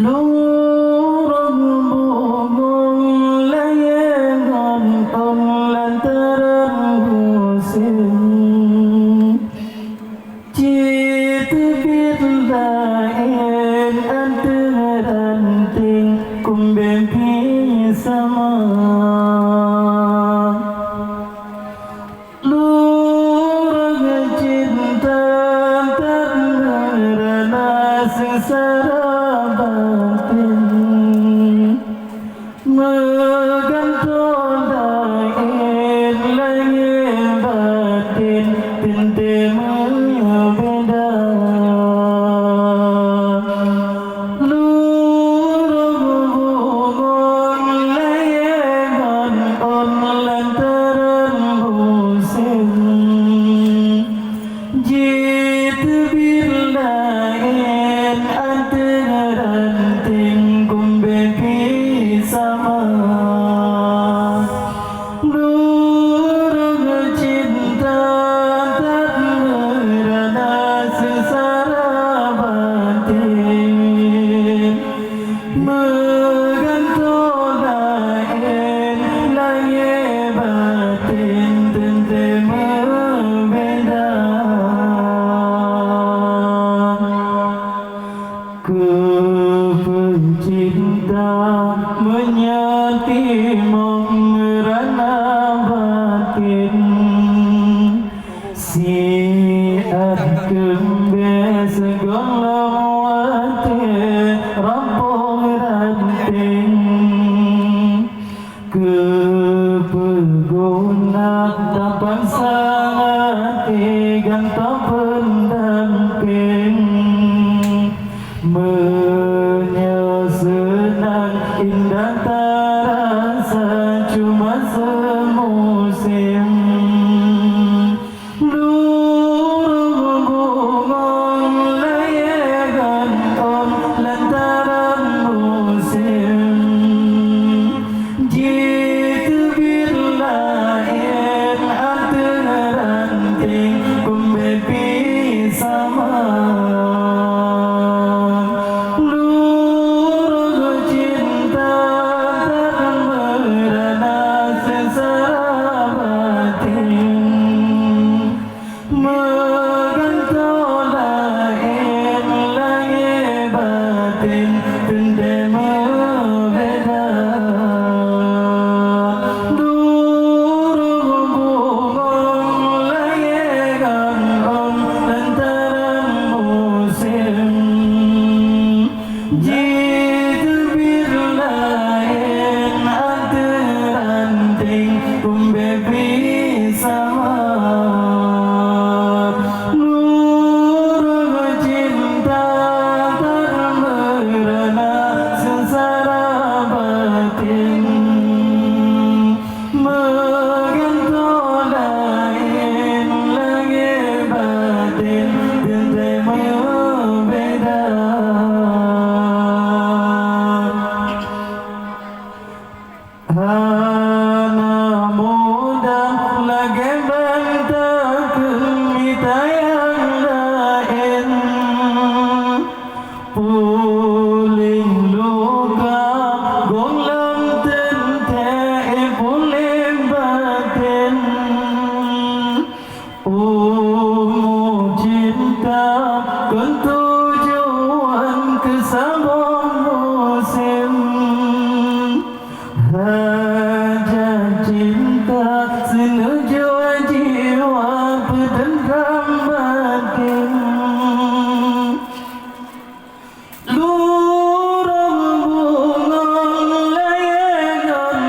Lurang bugong layangan lantaran musim Cita birlain antaran ting kumbempi sama Lurang cinta termerana sengsara Megantong dain langit batin Tentema beda Lurung bugong layangan lantaran musim Jitu birlain antaran ting kumbepi sama Lurang cinta tak merana sengsara batin Megantong lain langit batin Tentema beda Kepencinta menyati merana batin Siat kembe segala wate rampung ranting Kepeguna dapat sangati gantang pendamping Menyesenang indah terasa cuma semusim Lurung bugong layangan lantaran musim Jitu birlain antaran ting kumbepi sama Lurung cinta tak merana sengsara batin Megantong lain langit batin Tentema beda Lurung bugong layangan lantaran musim Jitu birlain antaran ting kumbepi sama Lurung cinta tak merana sengsara batin Megantong lain langit batin Tentema beda Hana muda lagi bantah kemita yang lain Puling luka gonglam tentai puling batin Cinta ketujuan kesambung musim Raja cinta senuju jiwa berdenram batin Lurung bugong layangan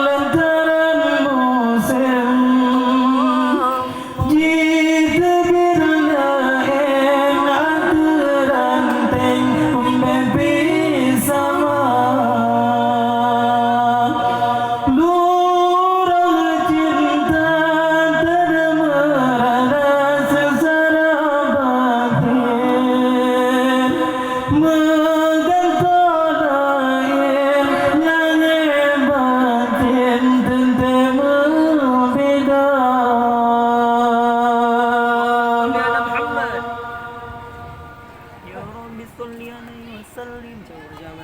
lantaran musim Jitu birlain antaran ting kumbepi sama Lurung cinta tak merana sengsara batin Megantong lain langit batin Tentema beda Ya Rabbi salli alaihi wasallam وسلم. Jangan berjalan.